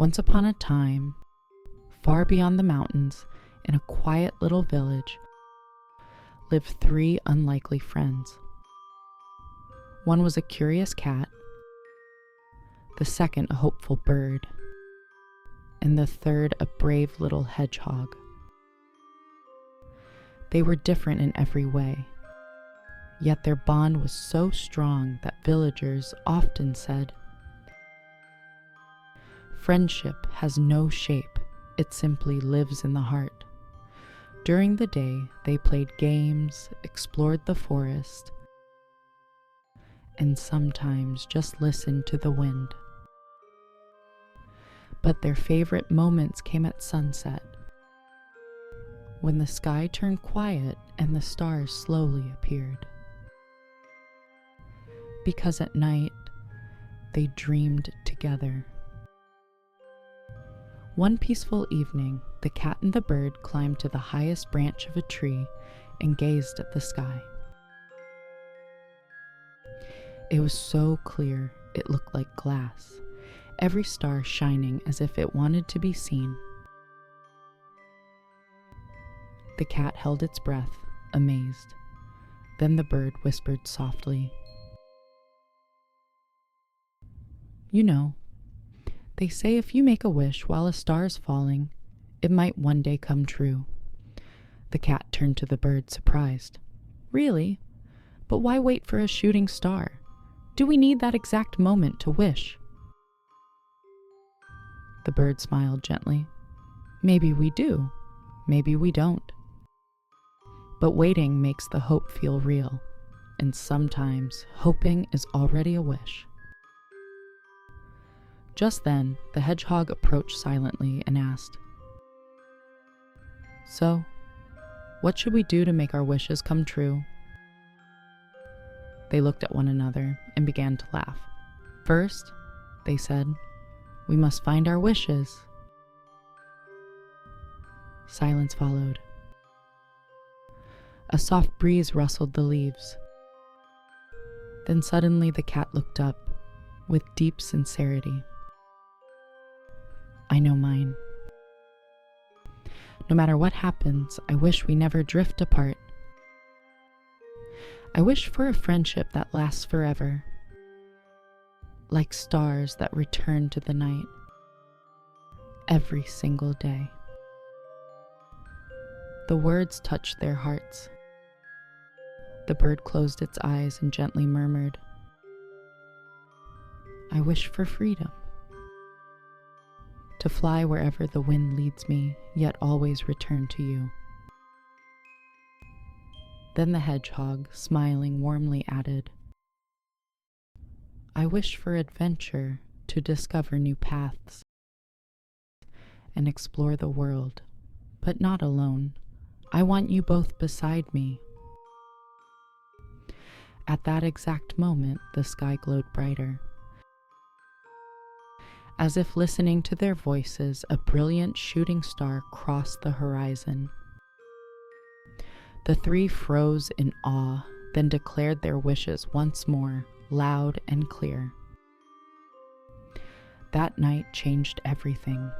Once upon a time, far beyond the mountains, in a quiet little village, lived three unlikely friends. One was a curious cat, the second a hopeful bird, and the third a brave little hedgehog. They were different in every way, yet their bond was so strong that villagers often said, "Friendship has no shape, it simply lives in the heart." During the day, they played games, explored the forest, and sometimes just listened to the wind. But their favorite moments came at sunset, when the sky turned quiet and the stars slowly appeared. Because at night, they dreamed together. One peaceful evening, the cat and the bird climbed to the highest branch of a tree and gazed at the sky. It was so clear it looked like glass, every star shining as if it wanted to be seen. The cat held its breath, amazed. Then the bird whispered softly, "You know, they say if you make a wish while a star is falling, it might one day come true." The cat turned to the bird, surprised. "Really? But why wait for a shooting star? Do we need that exact moment to wish?" The bird smiled gently. "Maybe we do, maybe we don't. But waiting makes the hope feel real, and sometimes hoping is already a wish." Just then, the hedgehog approached silently and asked, "So, what should we do to make our wishes come true?" They looked at one another and began to laugh. "First," they said, "we must find our wishes." Silence followed. A soft breeze rustled the leaves. Then suddenly the cat looked up with deep sincerity. "I know mine. No matter what happens, I wish we never drift apart. I wish for a friendship that lasts forever, like stars that return to the night every single day." The words touched their hearts. The bird closed its eyes and gently murmured, "I wish for freedom. To fly wherever the wind leads me, yet always return to you." Then the hedgehog, smiling warmly, added, "I wish for adventure, to discover new paths and explore the world, but not alone. I want you both beside me." At that exact moment, the sky glowed brighter. As if listening to their voices, a brilliant shooting star crossed the horizon. The three froze in awe, then declared their wishes once more, loud and clear. That night changed everything.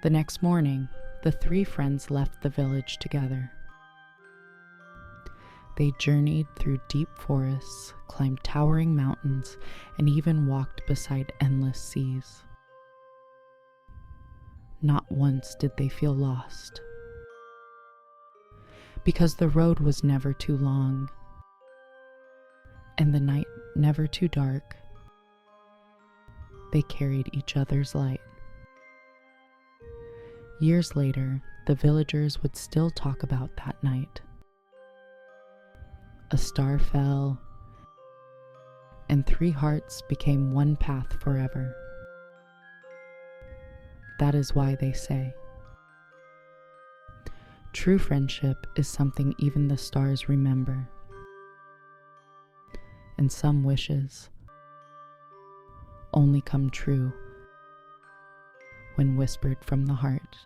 The next morning, the three friends left the village together. They journeyed through deep forests, climbed towering mountains, and even walked beside endless seas. Not once did they feel lost, because the road was never too long, and the night never too dark. They carried each other's light. Years later, the villagers would still talk about that night. A star fell, and three hearts became one path forever. That is why they say, true friendship is something even the stars remember, and some wishes only come true when whispered from the heart.